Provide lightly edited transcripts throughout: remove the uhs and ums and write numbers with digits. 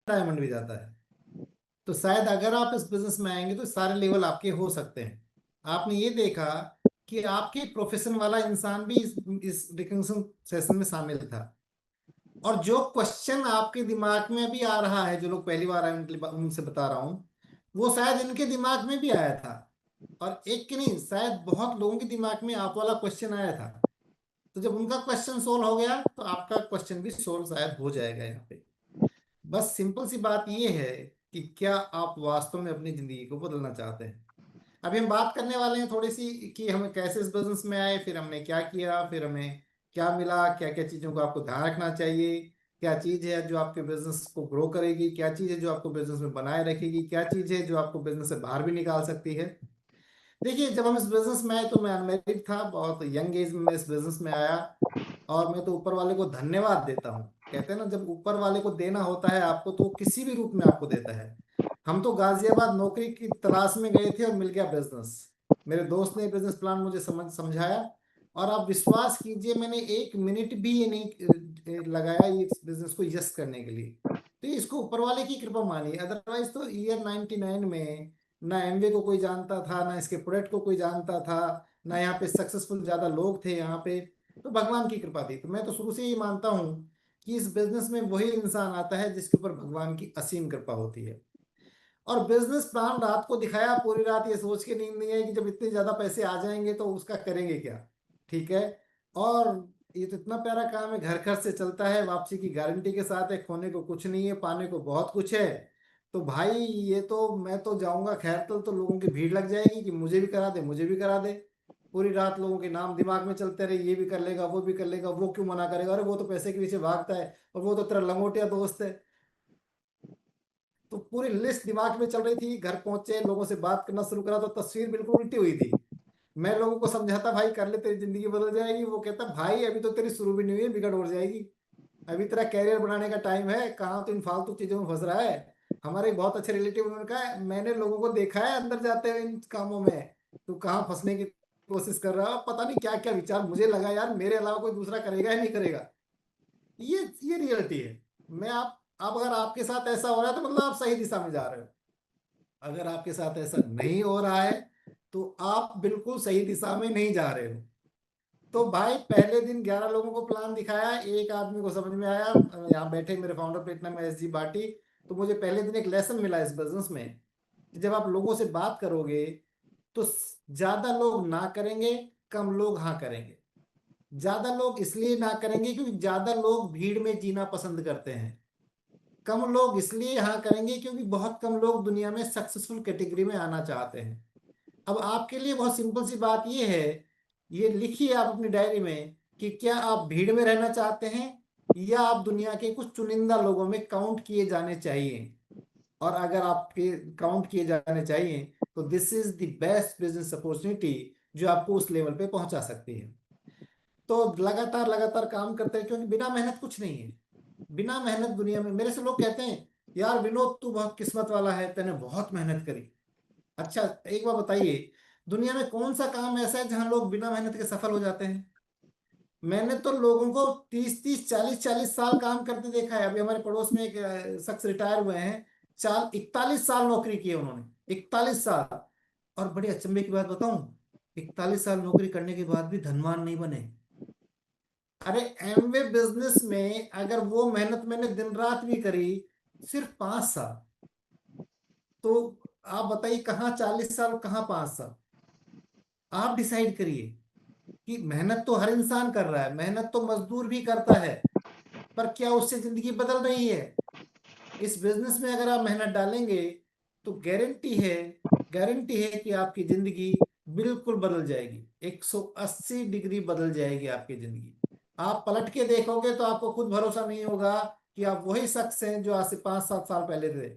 Diamond भी जाता है। तो शायद अगर आप इस बिजनेस में आएंगे तो सारे लेवल आपके हो सकते हैं। आपने ये देखा कि आपके प्रोफेशन वाला इंसान भी इस रिकग्निशन सेशन में शामिल था। और जो क्वेश्चन आपके दिमाग में अभी आ रहा है, जो लोग पहली बार आए उनसे बता रहा हूँ, वो शायद इनके दिमाग में भी आया था। और एक की नहीं, शायद बहुत लोगों के दिमाग में आप वाला क्वेश्चन आया था। तो जब उनका क्वेश्चन सोल्व हो गया तो आपका क्वेश्चन भी सोल्व शायद हो जाएगा यहाँ पे। बस सिंपल सी बात ये है कि क्या आप वास्तव में अपनी जिंदगी को बदलना चाहते हैं। अभी हम बात करने वाले हैं थोड़ी सी कि हमें कैसे इस बिजनेस में आए, फिर हमने क्या किया, फिर हमें क्या मिला, क्या क्या चीज़ों को आपको ध्यान रखना चाहिए, क्या चीज़ है जो आपके बिजनेस को ग्रो करेगी, क्या चीज़ है जो आपको बिजनेस में बनाए रखेगी, क्या चीज़ है जो आपको बिजनेस से बाहर भी निकाल सकती है। देखिए, जब हम इस बिजनेस में आए तो मैं अनमेरिड था, बहुत यंग एज में मैं इस बिजनेस में आया। और मैं तो ऊपर वाले को धन्यवाद देता हूँ। कहते हैं ना, जब ऊपर वाले को देना होता है आपको तो वो किसी भी रूप में आपको देता है। हम तो गाजियाबाद नौकरी की तलाश में गए थे और मिल गया बिजनेस। मेरे दोस्त ने बिजनेस प्लान मुझे समझाया। और आप विश्वास कीजिए, मैंने 1 मिनट भी ये नहीं लगाया इस बिजनेस को यस करने के लिए। तो इसको ऊपर वाले की कृपा मानिए, अदरवाइज तो ईयर 99 में ना एमवे को कोई जानता था, ना इसके प्रोडक्ट को कोई जानता था, ना यहाँ पे सक्सेसफुल ज्यादा लोग थे यहाँ पे। तो भगवान की कृपा थी। तो मैं तो शुरू से ही मानता हूँ कि इस बिजनेस में वही इंसान आता है जिसके ऊपर भगवान की असीम कृपा होती है। और बिजनेस प्लान रात को दिखाया, पूरी रात ये सोच के नींद नहीं है कि जब इतने ज्यादा पैसे आ जाएंगे तो उसका करेंगे क्या। ठीक है। और ये तो इतना प्यारा काम है, घर घर से चलता है, वापसी की गारंटी के साथ है, खोने को कुछ नहीं है, पाने को बहुत कुछ है। तो भाई ये तो मैं तो जाऊंगा खैर तो लोगों की भीड़ लग जाएगी कि मुझे भी करा दे, मुझे भी करा दे। पूरी रात लोगों के नाम दिमाग में चलते रहे, ये भी कर लेगा, वो भी कर लेगा, वो क्यों मना करेगा, अरे वो तो पैसे के पीछे भागता है, और वो तो तेरा लंगोटिया दोस्त है। तो पूरी लिस्ट दिमाग में चल रही थी। घर पहुंचे, लोगों से बात करना शुरू करा तो तस्वीर बिल्कुल उल्टी हुई थी। मैं लोगों को समझाता, भाई कर ले, तेरी जिंदगी बदल जाएगी। वो कहता, भाई अभी तो तेरी शुरू भी नहीं हुई है, बिगड़ उड़ जाएगी। अभी तेरा कैरियर बनाने का टाइम है, कहाँ तो इन फालतू चीजों में फंस रहा है। हमारे एक बहुत अच्छे रिलेटिव, उन्होंने कहा, मैंने लोगों को देखा है अंदर जाते हुए इन कामों में, तू कहाँ फंसने की कोशिश कर रहा है। पता नहीं क्या क्या विचार, मुझे लगा यार मेरे अलावा कोई दूसरा करेगा ही नहीं करेगा। ये रियलिटी है। मैं आप अगर आपके साथ ऐसा हो रहा है तो मतलब आप सही दिशा में जा रहे हो। अगर आपके साथ ऐसा नहीं हो रहा है तो आप बिल्कुल सही दिशा में नहीं जा रहे हो। तो भाई पहले दिन 11 लोगों को प्लान दिखाया, एक आदमी को समझ में आया, यहाँ बैठे मेरे फाउंडर प्लेटिनम SG भाटी। तो मुझे पहले दिन एक लेसन मिला इस बिजनेस में कि जब आप लोगों से बात करोगे तो ज्यादा लोग ना करेंगे, कम लोग हाँ करेंगे। ज्यादा लोग इसलिए ना करेंगे क्योंकि ज्यादा लोग भीड़ में जीना पसंद करते हैं। कम लोग इसलिए हाँ करेंगे क्योंकि बहुत कम लोग दुनिया में सक्सेसफुल कैटेगरी में आना चाहते हैं। अब आपके लिए बहुत सिंपल सी बात ये है, ये लिखिए आप अपनी डायरी में कि क्या आप भीड़ में रहना चाहते हैं या आप दुनिया के कुछ चुनिंदा लोगों में काउंट किए जाने चाहिए। और अगर आपके काउंट किए जाने चाहिए तो this is the best business opportunity जो आपको उस लेवल पे पहुंचा सकती है। तो लगातार लगातार काम करते हैं, क्योंकि बिना मेहनत कुछ नहीं है। बिना मेहनत दुनिया में, मेरे से लोग कहते हैं, यार विनोद तू बहुत किस्मत वाला है, तूने बहुत मेहनत करी। अच्छा, एक बार बताइए, दुनिया में कौन सा काम ऐसा है जहां लोग बिना मेहनत के सफल हो जाते हैं। मैंने तो लोगों को 30 30 40 40 साल काम करते देखा है। अभी हमारे पड़ोस में एक शख्स रिटायर हुए हैं, 41 साल नौकरी की है उन्होंने, 41 साल। और बड़ी अचंभे की बात बताऊं, 41 साल नौकरी करने के बाद भी धनवान नहीं बने। अरे एमवे बिजनेस में अगर वो मेहनत मैंने दिन रात भी करी, सिर्फ 5 साल। तो आप बताइए, कहाँ 40 साल, कहाँ 5 साल। आप डिसाइड करिए कि मेहनत तो हर इंसान कर रहा है, मेहनत तो मजदूर भी करता है, पर क्या उससे जिंदगी बदल रही है। इस बिजनेस में अगर आप मेहनत डालेंगे तो गारंटी है कि आपकी जिंदगी बिल्कुल बदल जाएगी, 180 डिग्री बदल जाएगी आपकी जिंदगी। आप पलट के देखोगे तो आपको खुद भरोसा नहीं होगा कि आप वही शख्स हैं जो आज से 5 7 साल पहले थे।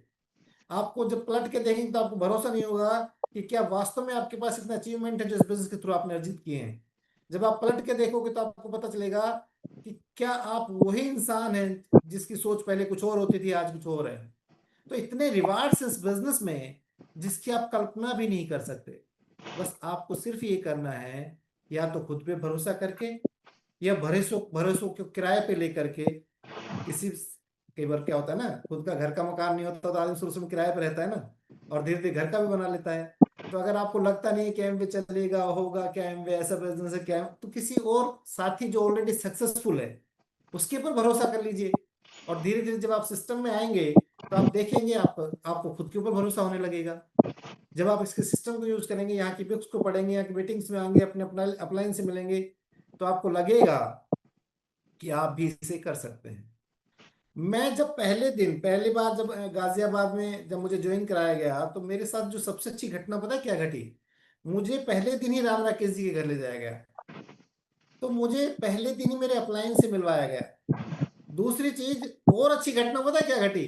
आपको जब पलट के देखेंगे तो आपको भरोसा नहीं होगा कि क्या वास्तव में आपके पास इतना अचीवमेंट है जो इस बिजनेस के थ्रू आपने अर्जित किए हैं। जब आप पलट के देखोगे तो आपको पता चलेगा कि क्या आप वही इंसान हैं जिसकी सोच पहले कुछ और होती थी, आज कुछ और है। तो इतने रिवार्ड्स इस बिजनेस में जिसकी आप कल्पना भी नहीं कर सकते। बस आपको सिर्फ ये करना है, या तो खुद पे भरोसा करके, या भरोसों भरोसों को किराए पे लेकर के किसी कई बार क्या होता है ना, खुद का घर का मकान नहीं होता तो आदमी शुरू शुरू में किराए पर रहता है ना, और धीरे धीरे घर का भी बना लेता है। तो अगर आपको लगता नहीं है कि एमवे चलेगा, होगा क्या, एमवे ऐसा बिजनेस है क्या, तो किसी और साथी जो ऑलरेडी सक्सेसफुल है उसके ऊपर भरोसा कर लीजिए। और धीरे धीरे जब आप सिस्टम में आएंगे तो आप देखेंगे आपको खुद के ऊपर भरोसा होने लगेगा। जब आप इसके सिस्टम को यूज करेंगे, यहाँ की बुक्स को पढ़ेंगे, यहाँ की मीटिंग्स में आएंगे, अपने अपना अपलाइन से मिलेंगे, तो आपको लगेगा कि आप भी इसे कर सकते हैं। मैं जब पहले दिन पहली बार जब गाजियाबाद में जब मुझे ज्वाइन कराया गया, तो मेरे साथ जो सबसे अच्छी घटना पता है क्या घटी? मुझे पहले दिन ही राम राकेश जी के घर ले जाया गया। तो मुझे पहले दिन ही मेरे अपलाइन से मिलवाया गया। दूसरी चीज और अच्छी घटना पता है क्या घटी?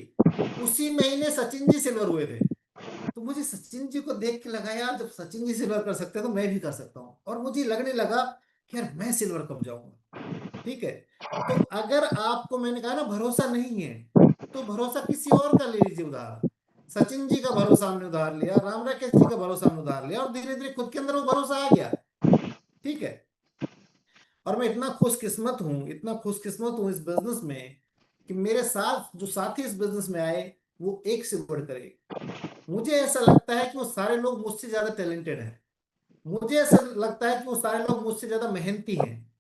उसी महीने सचिन जी सिल्वर हुए थे। तो मुझे सचिन जी को देख के लगा, यार जब सचिन जी सिल्वर कर सकते हैं तो मैं भी कर सकता हूँ। और मुझे लगने लगा कि यार मैं सिल्वर कब जाऊंगा। ठीक है। तो अगर आपको, मैंने कहा ना, भरोसा नहीं है, तो भरोसा किसी और का ले लीजिए उधार। सचिन जी का भरोसा हमने उधार लिया, राम राकेश जी का भरोसा हमने उधार लिया, और धीरे धीरे खुद के अंदर वो भरोसा आ गया। ठीक है। और मैं इतना खुशकिस्मत हूँ, इतना खुशकिस्मत हूँ इस बिजनेस में, कि मेरे साथ जो साथी इस बिजनेस में आए वो एक से बढ़कर एक। मुझे ऐसा लगता है कि वो सारे लोग मुझसे ज्यादा टैलेंटेड हैं। मुझे ऐसा लगता है कि वो सारे लोग मुझसे ज्यादा मेहनती हैं।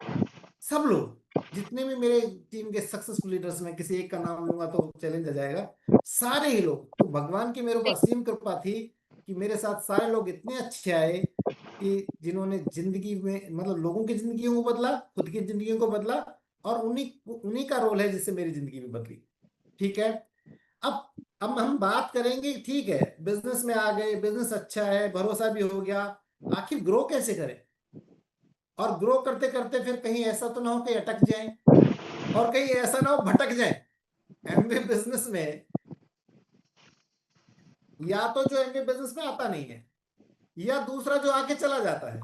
सब लोग, जितने भी मेरे टीम के सक्सेसफुल लीडर्स, में किसी एक का नाम लूंगा तो चैलेंज आ जाएगा। सारे ही लोग, तो भगवान की मेरे ऊपर असीम कृपा थी कि मेरे साथ सारे लोग इतने अच्छे आए कि जिन्होंने जिंदगी में, मतलब लोगों की जिंदगियों को बदला, खुद की जिंदगियों को बदला, और उन्हीं उन्हीं का रोल है जिससे मेरी जिंदगी भी बदली। ठीक है। अब अब हम बात करेंगे, ठीक है, बिजनेस में आ गए, बिजनेस अच्छा है, भरोसा भी हो गया, आखिर ग्रो कैसे करें? और ग्रो करते करते फिर कहीं ऐसा तो ना हो कि अटक जाए, और कहीं ऐसा ना हो भटक जाए। एमबीए बिजनेस में, या तो जो एमबीए बिजनेस में आता नहीं है, या दूसरा जो आके चला जाता है।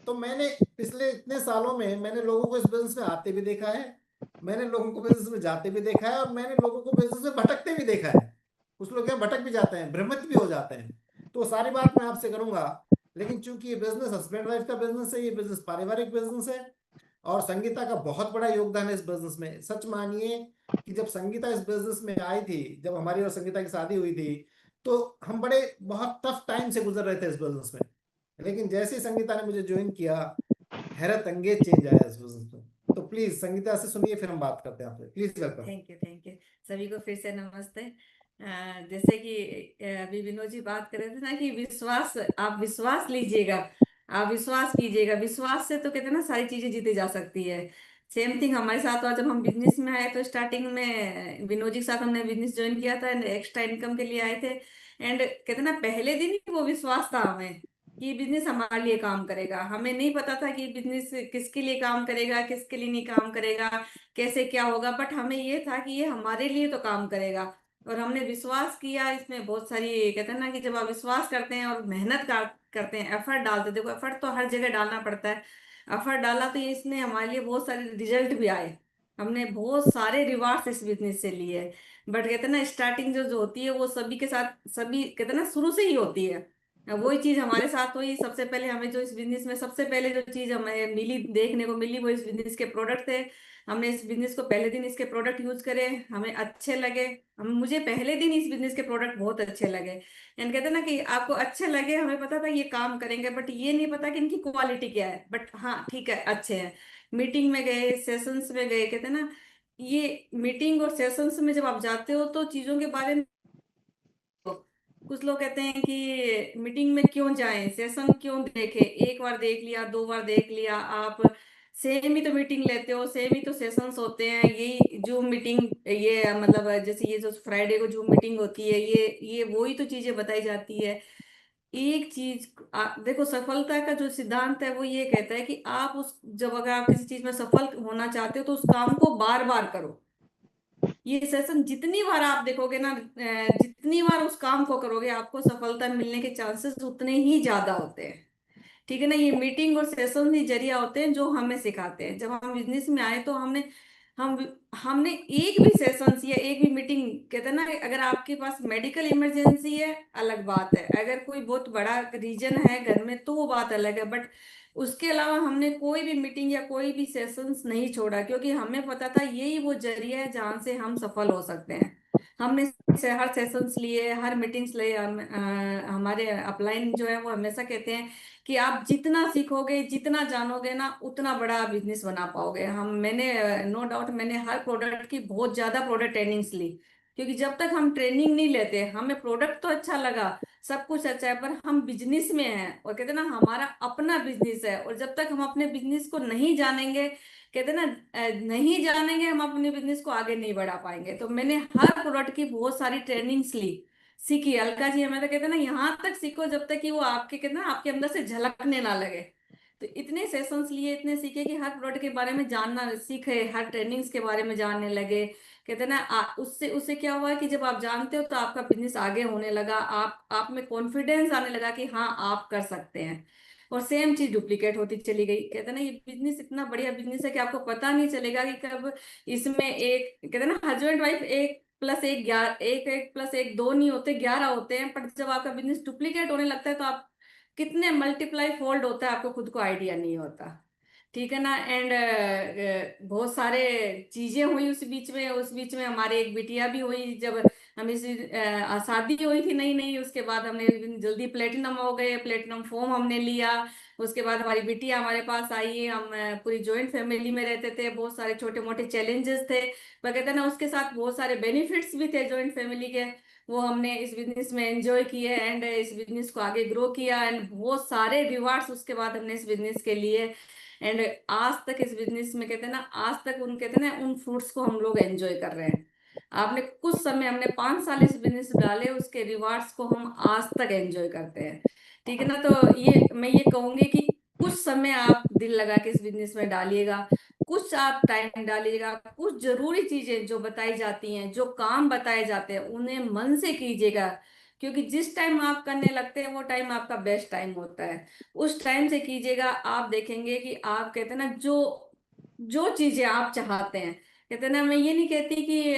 तो मैंने पिछले इतने सालों में मैंने लोगों को इस बिजनेस में आते भी देखा है, मैंने लोगों को बिजनेस में जाते भी देखा है, और मैंने लोगों को बिजनेस में भटकते भी देखा है। कुछ लोग यहाँ भटक भी जाते हैं, भ्रमित भी हो जाते हैं। तो सारी बात मैं आपसे करूंगा, लेकिन चूंकि ये बिजनेस हस्बैंड वाइफ का बिजनेस है, ये बिजनेस पारिवारिक बिजनेस है, और संगीता का बहुत बड़ा योगदान है इस बिजनेस में। सच मानिए कि जब संगीता इस बिजनेस में आई थी, जब हमारी और संगीता की शादी हुई थी, तो हम बड़े बहुत टफ टाइम से गुजर रहे थे इस बिजनेस में। लेकिन जैसे ही संगीता ने मुझे ज्वाइन किया, हैरत अंगेज चेंज आया इस बिजनेस में। तो प्लीज संगीता से सुनिए, फिर हम बात करते हैं आपसे। Please welcome. Thank you, thank you. सभी को फिर से नमस्ते। जैसे कि अभी विनोद जी बात कर रहे थे ना कि विश्वास, आप विश्वास लीजिएगा, आप विश्वास कीजिएगा। विश्वास से तो कहते हैं ना सारी चीजें जीती जा सकती है। सेम थिंग हमारे साथ हुआ जब हम बिजनेस में आए। तो स्टार्टिंग में विनोद जी के साथ हमने बिजनेस ज्वाइन किया था, एक्स्ट्रा इनकम के लिए आए थे। एंड कहते हैं ना पहले दिन ही वो विश्वास था हमें कि बिजनेस हमारे लिए काम करेगा। हमें नहीं पता था कि बिजनेस किसके लिए काम करेगा, किसके लिए नहीं काम करेगा, कैसे क्या होगा, बट हमें ये था कि ये हमारे लिए तो काम करेगा। और हमने विश्वास किया इसमें। बहुत सारी कहते हैं ना कि जब आप विश्वास करते हैं और मेहनत करते हैं, एफर्ट डालते हैं, देखो एफर्ट तो हर जगह डालना पड़ता है। एफर्ट डाला तो ये इसने हमारे लिए बहुत सारे रिजल्ट भी आए। हमने बहुत सारे रिवार्ड्स इस बिजनेस से लिए। बट कहते हैं ना स्टार्टिंग जो जो होती है वो सभी के साथ, सभी कहते हैं ना शुरू से ही होती है। वही चीज हमारे साथ हुई। सबसे पहले हमें जो इस बिजनेस में सबसे पहले जो चीज हमें मिली, देखने को मिली, वो इस बिजनेस के प्रोडक्ट थे। हमने इस बिजनेस को पहले दिन इसके प्रोडक्ट यूज करे, हमें अच्छे लगे। हम मुझे पहले दिन इस बिजनेस के प्रोडक्ट बहुत अच्छे लगे। एंड कहते हैं ना कि आपको अच्छे लगे, हमें पता था ये काम करेंगे, बट ये नहीं पता कि इनकी क्वालिटी क्या है। बट हाँ ठीक है, अच्छे हैं। मीटिंग में गए, सेशंस में गए, कहते हैं ना ये मीटिंग और सेशंस में जब आप जाते हो तो चीजों के बारे में, कुछ लोग कहते हैं कि मीटिंग में क्यों जाएं, सेशन क्यों देखें, एक बार देख लिया, दो बार देख लिया, आप सेम ही तो मीटिंग लेते हो, सेम ही तो सेशंस होते हैं। यही जूम मीटिंग, ये मतलब जैसे ये जो फ्राइडे को जूम मीटिंग होती है, ये वही तो चीजें बताई जाती है। एक चीज देखो, सफलता का जो सिद्धांत है वो ये कहता है कि आप उस, जब अगर आप किसी चीज में सफल होना चाहते हो तो उस काम को बार बार करो। ये सेशन जितनी बार आप देखोगे ना, जितनी बार उस काम को करोगे, आपको सफलता मिलने के चांसेस उतने ही ज्यादा होते हैं। ठीक है ना। ये मीटिंग और सेशन ही जरिया होते हैं जो हमें सिखाते हैं। जब हम बिजनेस में आए तो हम हमने एक भी सेशन या एक भी मीटिंग, कहते हैं ना अगर आपके पास मेडिकल इमरजेंसी है अलग बात है, अगर कोई बहुत बड़ा रीजन है घर में तो वो बात अलग है, बट उसके अलावा हमने कोई भी मीटिंग या कोई भी सेशंस नहीं छोड़ा, क्योंकि हमें पता था यही वो जरिया है जहां से हम सफल हो सकते हैं। हमने हर सेशंस लिए, हर मीटिंग्स लिए। हमारे अपलाइन जो है वो हमेशा कहते हैं कि आप जितना सीखोगे, जितना जानोगे ना, उतना बड़ा बिजनेस बना पाओगे। मैंने नो डाउट मैंने हर प्रोडक्ट की बहुत ज्यादा प्रोडक्ट ट्रेनिंग्स ली, क्योंकि जब तक हम ट्रेनिंग नहीं लेते, हमें प्रोडक्ट तो अच्छा लगा, सब कुछ अच्छा है, पर हम बिजनेस में हैं और कहते हैं ना हमारा अपना बिजनेस है, और जब तक हम अपने बिजनेस को नहीं जानेंगे, कहते हैं ना नहीं जानेंगे, हम अपने बिजनेस को आगे नहीं बढ़ा पाएंगे। तो मैंने हर प्रोडक्ट की बहुत सारी ट्रेनिंग्स ली, सीखी। अलका जी हमें तो कहते हैं ना यहाँ तक सीखो जब तक कि वो आपके कहते हैं ना आपके अंदर से झलकने ना लगे। तो इतने सेशंस लिए, इतने सीखे कि हर प्रोडक्ट के बारे में जानना सीखे, हर ट्रेनिंग्स के बारे में जानने लगे। कहते हैं ना उससे उससे क्या हुआ कि जब आप जानते हो तो आपका बिजनेस आगे होने लगा, आप में कॉन्फिडेंस आने लगा कि हाँ आप कर सकते हैं। और सेम चीज डुप्लीकेट होती चली गई। कहते हैं ना ये बिजनेस इतना बढ़िया बिजनेस है कि आपको पता नहीं चलेगा कि कब इसमें एक, कहते हैं ना हस्बैंड वाइफ एक प्लस एक 11, एक एक प्लस एक दो नहीं होते, 11 होते हैं। पर जब आपका बिजनेस डुप्लीकेट होने लगता है तो आप कितने मल्टीप्लाई फोल्ड होता है आपको खुद को आइडिया नहीं होता। ठीक है ना। एंड बहुत सारे चीजें हुई उस बीच में हमारी एक बिटिया भी हुई। जब हम इस शादी हुई थी नई नई, उसके बाद हमने जल्दी प्लेटिनम हो गए, प्लेटिनम फॉर्म हमने लिया। उसके बाद हमारी बिटिया हमारे पास आई। हम पूरी जॉइंट फैमिली में रहते थे, बहुत सारे छोटे मोटे चैलेंजेस थे, पर कहते हैं ना उसके साथ बहुत सारे बेनिफिट्स भी थे जॉइंट फैमिली के। वो हमने इस बिजनेस में एंजॉय किए एंड इस बिजनेस को आगे ग्रो किया, एंड बहुत सारे रिवार्ड्स उसके बाद हमने इस बिजनेस के लिए। एंड आज तक इस बिजनेस में कहते हैं ना, आज तक उन कहते हैं ना उन फ्रूट्स को हम लोग एंजॉय कर रहे हैं। आपने कुछ समय, हमने 5 साल इस बिजनेस डाले, उसके रिवार्ड्स को हम आज तक एंजॉय करते हैं। ठीक है ना। तो ये मैं ये कहूंगी कि कुछ समय आप दिल लगा के इस बिजनेस में डालिएगा, कुछ आप टाइम डालिएगा, कुछ जरूरी चीजें जो बताई जाती हैं, जो काम बताए जाते हैं, उन्हें मन से कीजिएगा। क्योंकि जिस टाइम आप करने लगते हैं वो टाइम आपका बेस्ट टाइम होता है। उस टाइम से कीजिएगा, आप देखेंगे कि आप कहते हैं ना जो जो चीजें आप चाहते हैं, कहते हैं ना मैं ये नहीं कहती कि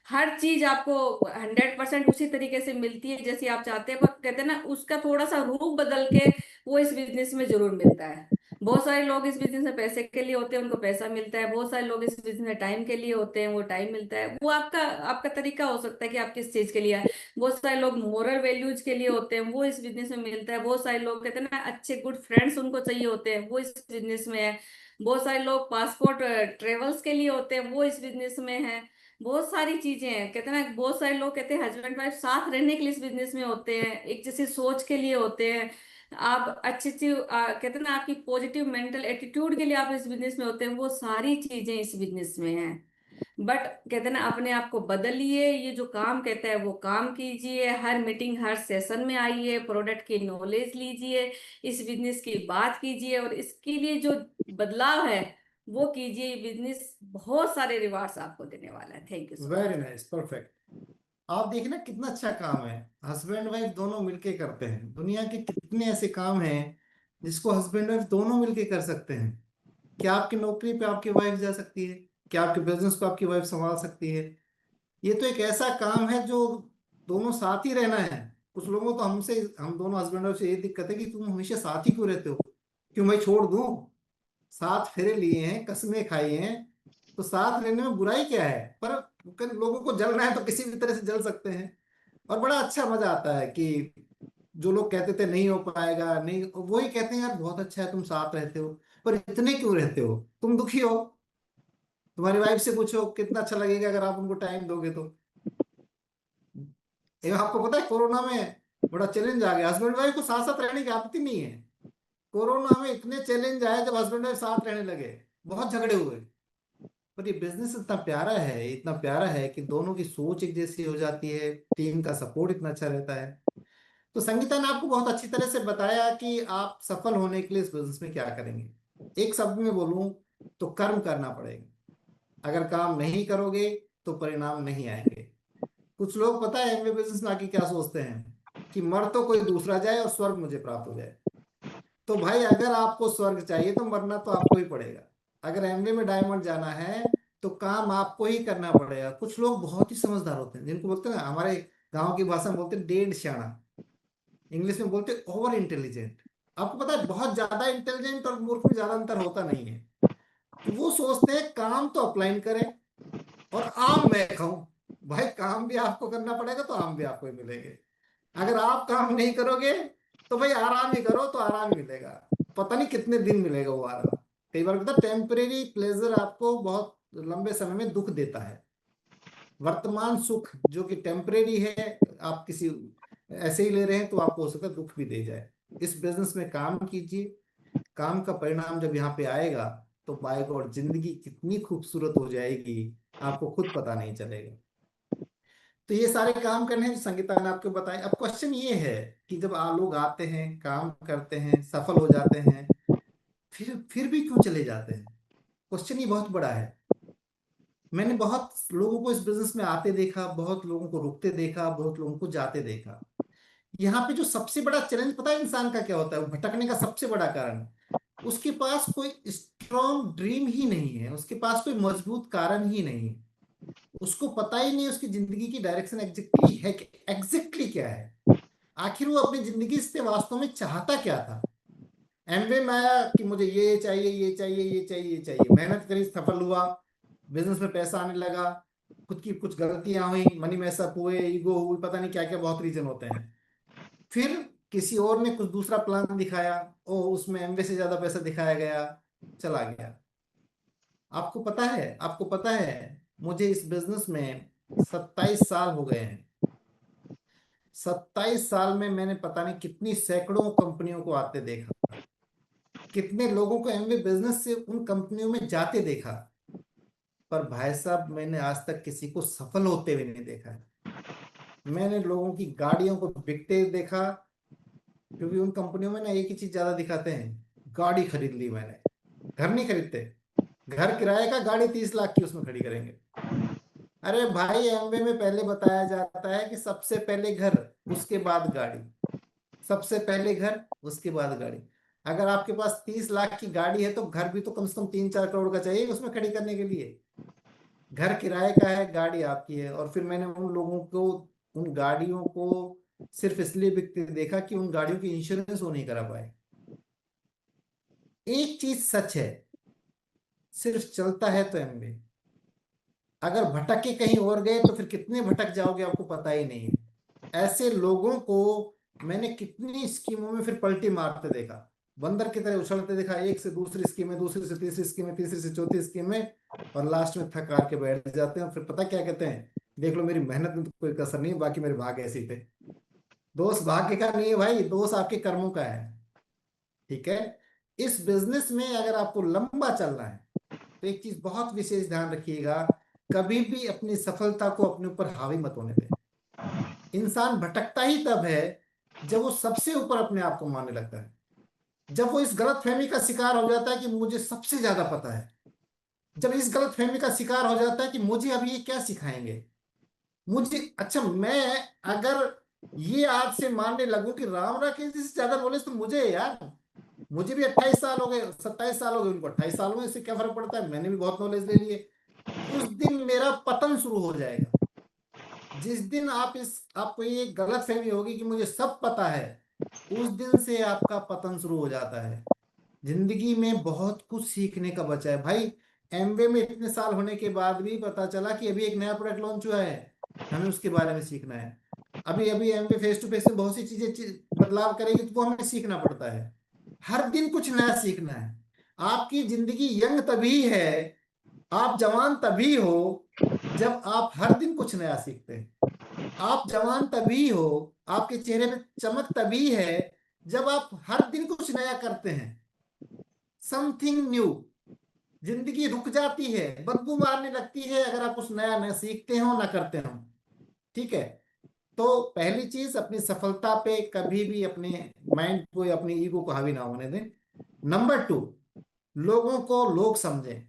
हर चीज आपको 100% उसी तरीके से मिलती है जैसी आप चाहते हैं, पर कहते हैं ना उसका थोड़ा सा रूप बदल के वो इस बिजनेस में जरूर मिलता है। बहुत सारे लोग इस बिजनेस में पैसे के लिए होते हैं, उनको पैसा मिलता है। बहुत सारे लोग इस बिजनेस में टाइम के लिए होते हैं, वो टाइम मिलता है। वो आपका आपका तरीका हो सकता है कि आप किस चीज के लिए। बहुत सारे लोग मोरल वैल्यूज के लिए होते हैं, वो इस बिजनेस में मिलता है। बहुत सारे लोग कहते हैं ना अच्छे गुड फ्रेंड्स उनको चाहिए होते हैं, वो इस बिजनेस में है। बहुत सारे लोग पासपोर्ट ट्रेवल्स के लिए होते हैं, वो इस बिजनेस में है। बहुत सारी चीजें हैं। कहते हैं ना बहुत सारे लोग कहते हैं हस्बैंड वाइफ साथ रहने के लिए इस बिजनेस में होते हैं, एक जैसी सोच के लिए होते हैं। आप अच्छी अच्छी कहते हैं ना आपकी पॉजिटिव मेंटल एटीट्यूड के लिए आप इस बिजनेस में होते हैं, वो सारी चीजें इस बिजनेस में हैं। बट कहते हैं ना अपने आप को बदलिए, ये जो काम कहता है वो काम कीजिए, हर मीटिंग हर सेशन में आइए, प्रोडक्ट की नॉलेज लीजिए, इस बिजनेस की बात कीजिए, और इसके लिए जो बदलाव है वो कीजिए। बिजनेस बहुत सारे रिवार्ड्स आपको देने वाला है। Thank you so very much. Nice, perfect. आप देखिए ना कितना अच्छा काम है, हस्बैंड वाइफ दोनों मिलके करते हैं। दुनिया के कितने ऐसे काम हैं जिसको हस्बैंड वाइफ दोनों मिलके कर सकते हैं। क्या आपकी नौकरी पे आपकी वाइफ जा सकती है? क्या आपके बिजनेस को आपकी वाइफ संभाल सकती है? ये तो एक ऐसा काम है जो दोनों साथ ही रहना है। कुछ लोगों को तो हम दोनों हस्बैंड वाइफ से ये दिक्कत है कि तुम हमेशा साथ ही क्यों रहते हो, क्यों मैं छोड़ दूं? साथ फेरे लिए हैं, कसमें खाई हैं, तो साथ रहने में बुराई क्या है? पर लोगों को जलना है तो किसी भी तरह से जल सकते हैं। और बड़ा अच्छा मजा आता है कि जो लोग कहते थे नहीं हो पाएगा, नहीं, वही कहते हैं यार बहुत अच्छा है तुम साथ रहते हो, पर इतने क्यों रहते हो? तुम दुखी हो? तुम्हारी वाइफ से पूछो कितना अच्छा लगेगा अगर आप उनको टाइम दोगे तो। ये आपको पता है कोरोना में बड़ा चैलेंज आ गया, हस्बैंड वाइफ को साथ साथ रहने की आदत ही नहीं है। कोरोना में इतने चैलेंज आए जब हस्बैंड वाइफ साथ रहने लगे, बहुत झगड़े हुए। पर ये बिजनेस इतना प्यारा है, इतना प्यारा है कि दोनों की सोच एक जैसी हो जाती है, टीम का सपोर्ट इतना अच्छा रहता है। तो संगीता ने आपको बहुत अच्छी तरह से बताया कि आप सफल होने के लिए इस बिजनेस में क्या करेंगे। एक शब्द में बोलूं तो कर्म करना पड़ेगा। अगर काम नहीं करोगे तो परिणाम नहीं आएंगे। कुछ लोग पता है एमबीए बिजनेस में आके क्या सोचते हैं कि मर तो कोई दूसरा जाए और स्वर्ग मुझे प्राप्त हो जाए। तो भाई अगर आपको स्वर्ग चाहिए तो मरना तो आपको ही पड़ेगा। अगर एमबीए में डायमंड जाना है तो काम आपको ही करना पड़ेगा। कुछ लोग बहुत ही समझदार होते हैं, जिनको बोलते हैं ना, हमारे गांव की भाषा में बोलते हैं डेढ़ श्याणा, इंग्लिश में बोलते हैं ओवर इंटेलिजेंट। आपको पता है बहुत ज्यादा इंटेलिजेंट और मूर्ख में ज्यादा अंतर होता नहीं है। तो वो सोचते हैं काम तो अपलाइन करें और आम मैं खाऊं। भाई काम भी आपको करना पड़ेगा तो आम भी आपको ही मिलेंगे। अगर आप काम नहीं करोगे तो भाई आराम ही करो तो आराम ही मिलेगा। पता नहीं कितने दिन मिलेगा वो आराम। कई बार कहता टेम्परेरी प्लेजर आपको बहुत लंबे समय में दुख देता है। वर्तमान सुख जो कि टेम्परेरी है, आप किसी ऐसे ही ले रहे हैं तो आपको हो सकता है दुख भी दे जाए। इस बिजनेस में काम कीजिए, काम का परिणाम जब यहाँ पे आएगा तो बाय गॉड जिंदगी कितनी खूबसूरत हो जाएगी, आपको खुद पता नहीं चलेगा। तो ये सारे काम करने हैं जो संगीता ने आपको बताए। अब क्वेश्चन ये है कि जब लोग आते हैं, काम करते हैं, सफल हो जाते हैं, फिर भी क्यों चले जाते हैं? क्वेश्चन ये बहुत बड़ा है। मैंने बहुत लोगों को इस बिजनेस में आते देखा, बहुत लोगों को रुकते देखा, बहुत लोगों को जाते देखा। यहाँ पे जो सबसे बड़ा चैलेंज पता है इंसान का क्या होता है? भटकने का सबसे बड़ा कारण, उसके पास कोई स्ट्रॉन्ग ड्रीम ही नहीं है, उसके पास कोई मजबूत कारण ही नहीं है। उसको पता ही नहीं उसकी जिंदगी की डायरेक्शन एग्जैक्टली है, एग्जैक्टली क्या है। आखिर वो अपनी जिंदगी से वास्तव में चाहता क्या था? एमवे में आया कि मुझे ये चाहिए, ये चाहिए, ये चाहिए, ये चाहिए, मेहनत करी, सफल हुआ, बिजनेस में पैसा आने लगा, खुद की कुछ गलतियां हुई, मनी मैसअप हुए, ईगो हुई, पता नहीं क्या क्या बहुत रीजन होते हैं। फिर किसी और ने कुछ दूसरा प्लान दिखाया, ओ उसमें एमवे से ज्यादा पैसा दिखाया गया, चला गया। आपको पता है, आपको पता है, मुझे इस बिजनेस में 27 साल हो गए हैं। 27 साल में मैंने पता नहीं कितनी सैकड़ों कंपनियों को आते देखा, कितने लोगों को एमवे बिजनेस से उन कंपनियों में जाते देखा। पर भाई साहब मैंने आज तक किसी को सफल होते हुए नहीं देखा है। मैंने लोगों की गाड़ियों को बिकते देखा, क्योंकि उन कंपनियों में ना एक ही चीज ज्यादा दिखाते हैं, गाड़ी खरीद ली मैंने। घर नहीं खरीदते, घर किराए का, गाड़ी 30 लाख की उसमें खड़ी करेंगे। अरे भाई एमवे में पहले बताया जाता है कि सबसे पहले घर, उसके बाद गाड़ी। सबसे पहले घर, उसके बाद गाड़ी। अगर आपके पास 30 लाख की गाड़ी है तो घर भी तो कम से कम 3-4 करोड़ का चाहिए उसमें खड़ी करने के लिए। घर किराए का है, गाड़ी आपकी है। और फिर मैंने उन लोगों को, उन गाड़ियों को सिर्फ इसलिए बिकते देखा कि उन गाड़ियों की इंश्योरेंस वो नहीं करा पाए। एक चीज सच है, सिर्फ चलता है तो एमवे, अगर भटक के कहीं और गए तो फिर कितने भटक जाओगे आपको पता ही नहीं है। ऐसे लोगों को मैंने कितनी स्कीमों में फिर पलटी मारते देखा, बंदर की तरह उछलते देखा, एक से दूसरी स्कीम में, दूसरी से तीसरी स्कीम में, तीसरी से चौथी स्कीम में, और लास्ट में थक हार के बैठ जाते हैं। और फिर पता क्या कहते हैं? देख लो मेरी मेहनत में तो कोई कसर नहीं है, बाकी मेरे भाग ऐसे ही थे। दोष भाग्य का नहीं है भाई, दोष आपके कर्मों का है। ठीक है। इस बिजनेस में अगर आपको लंबा चलना है तो एक चीज बहुत विशेष ध्यान रखिएगा, कभी भी अपनी सफलता को अपने ऊपर हावी मत होने दें। इंसान भटकता ही तब है जब वो सबसे ऊपर अपने आप को मानने लगता है, जब वो इस गलत फहमी का शिकार हो जाता है कि मुझे सबसे ज्यादा पता है, जब इस गलत फहमी का शिकार हो जाता है कि मुझे अभी ये क्या सिखाएंगे, मुझे अच्छा मैं अगर ये आज से मानने लगूं कि राम राकेश जी से ज्यादा नॉलेज तो मुझे है यार, मुझे भी 28 साल हो गए, 27 साल हो गए, उनको 28 साल में, इससे क्या फर्क पड़ता है, मैंने भी बहुत नॉलेज ले लिए। उस दिन मेरा पतन शुरू हो जाएगा। जिस दिन आपको ये गलत फहमी होगी कि मुझे सब पता है, उस दिन से आपका पतन शुरू हो जाता है। जिंदगी में बहुत कुछ सीखने का बचा है भाई। एमवे में इतने साल होने के बाद भी पता चला कि अभी एक नया प्रोडक्ट लॉन्च हुआ है, हमें उसके बारे में सीखना है। अभी अभी एमवे फेस टू फेस में बहुत सी चीजें बदलाव करेगी तो वो हमें सीखना पड़ता है। हर दिन कुछ नया सीखना है। आपकी जिंदगी यंग तभी है, आप जवान तभी हो जब आप हर दिन कुछ नया सीखते हैं। आप जवान तभी हो, आपके चेहरे पे चमक तभी है जब आप हर दिन कुछ नया करते हैं, समथिंग न्यू। जिंदगी रुक जाती है, बदबू मारने लगती है अगर आप कुछ नया न सीखते हो ना करते हो। ठीक है। तो पहली चीज, अपनी सफलता पे कभी भी अपने माइंड को या अपनी ईगो को हावी ना होने दें। नंबर 2, लोगों को लोग समझें,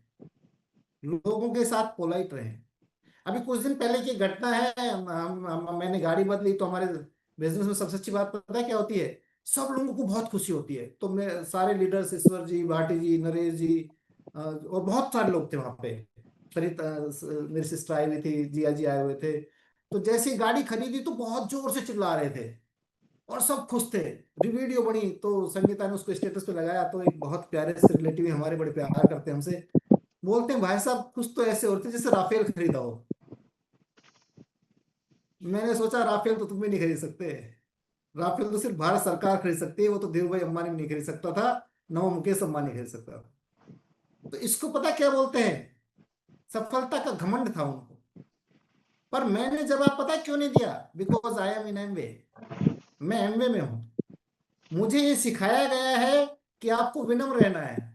लोगों के साथ पोलाइट रहें। अभी कुछ दिन पहले की घटना है, मैंने गाड़ी बदली तो हमारे बिजनेस में सबसे अच्छी बात पता है क्या होती है? सब लोगों को बहुत खुशी होती है। तो मैं सारे लीडर्स, ईश्वर जी, भाटी जी, नरेश जी, और बहुत सारे लोग थे वहां पे। मेरी सिस्टर आई हुई थी, जिया जी आए हुए थे। तो जैसे ही गाड़ी खरीदी तो बहुत जोर से चिल्ला रहे थे और सब खुश थे। वीडियो बनी तो संगीता ने उसको स्टेटस पे लगाया, तो एक बहुत प्यारे से रिलेटिव हमारे, बड़े प्यार करते हैं हमसे, बोलते हैं भाई साहब कुछ तो ऐसे होते जैसे राफेल खरीदा हो। मैंने सोचा राफेल तो तुम भी नहीं खरीद सकते, राफेल तो सिर्फ भारत सरकार खरीद सकती है, वो तो धीरू भाई अंबानी नहीं खरीद सकता था, ना वो मुकेश अंबानी खरीद सकता था। तो इसको पता क्या बोलते हैं, सफलता का घमंड था उनको। पर मैंने जवाब पता क्यों नहीं दिया, because I am in Amway, मैं एमवे में हूं। मुझे ये सिखाया गया है कि आपको विनम्र रहना है।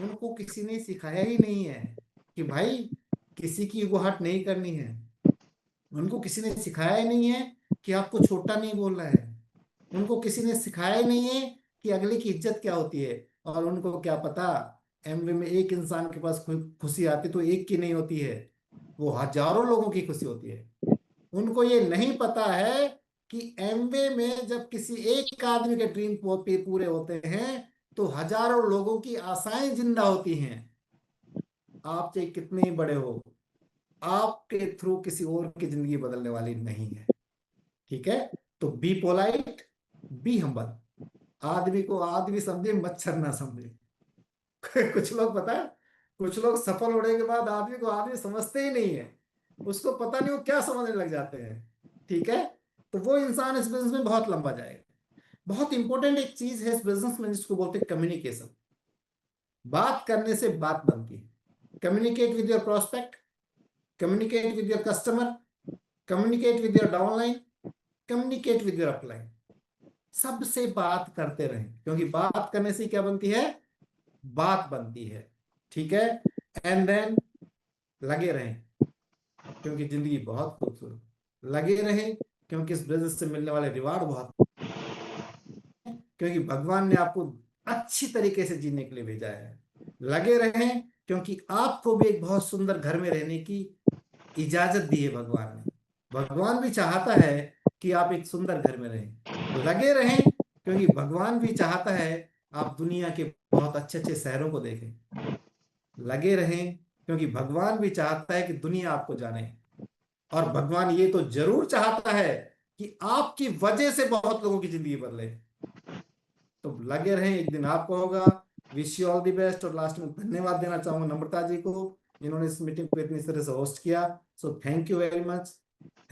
उनको किसी ने सिखाया ही नहीं है कि भाई किसी की गुहाट नहीं करनी है। उनको किसी ने सिखाया ही नहीं है कि आपको छोटा नहीं बोलना है। उनको किसी ने सिखाया ही नहीं है कि अगले की इज्जत क्या होती है। और उनको क्या पता, एमवे में एक इंसान के पास खुशी आती तो एक की नहीं होती है, वो हजारों लोगों की खुशी होती है। उनको ये नहीं पता है कि एमवे में जब किसी एक आदमी के ड्रीम पूरे होते हैं तो हजारों लोगों की आशाएं जिंदा होती हैं। आप चाहे कितने ही बड़े हो, आपके थ्रू किसी और की जिंदगी बदलने वाली नहीं है। ठीक है, तो बी पोलाइट, बी हम्बल। आदमी को आदमी समझे, मच्छर ना समझे। कुछ लोग पता है, कुछ लोग सफल होने के बाद आदमी को आदमी समझते ही नहीं है, उसको पता नहीं वो क्या समझने लग जाते हैं। ठीक है, तो वो इंसान इस बिजनेस में बहुत लंबा जाएगा। बहुत इंपॉर्टेंट एक चीज है इस बिजनेस में जिसको बोलते हैं कम्युनिकेशन। बात करने से बात बनती है। Communicate with your prospect, communicate with your customer, communicate with your downline, communicate with your upline. सबसे बात करते रहें, क्योंकि बात करने से क्या बनती है, बात बनती है। ठीक है, एंड देन लगे रहें, क्योंकि जिंदगी बहुत खूबसूरत। लगे रहें क्योंकि इस बिजनेस से मिलने वाले रिवार्ड बहुत, क्योंकि भगवान ने आपको अच्छी तरीके से जीने के लिए भेजा है। लगे रहें क्योंकि आपको भी एक बहुत सुंदर घर में रहने की इजाजत दी है भगवान ने। भगवान भी चाहता है कि आप एक सुंदर घर में रहें। लगे रहें क्योंकि भगवान भी चाहता है आप दुनिया के बहुत अच्छे अच्छे शहरों को देखें। लगे रहें क्योंकि भगवान भी चाहता है कि दुनिया आपको जाने। और भगवान ये तो जरूर चाहता है कि आपकी वजह से बहुत लोगों की जिंदगी बदले। तो लगे रहें, एक दिन आपको होगा। Wish you all the best. और लास्ट में धन्यवाद देना चाहूंगा नम्रता जी को, जिन्होंने इस मीटिंग को इतनी तरह से होस्ट किया। So thank you very much.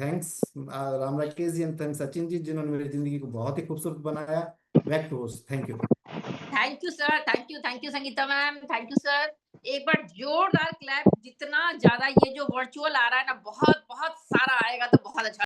Thanks Ram Rakesh ji and thanks Sachin ji, जिन्होंने मेरी जिंदगी को बहुत ही खूबसूरत बनाया। Back to host, thank you. Thank you sir, thank you Sangeeta ma'am, thank you sir. एक बार जोरदार क्लैप, जितना ज्यादा ये जो वर्चुअल आ रहा है ना, बहुत बहुत सारा आएगा तो बहुत अच्छा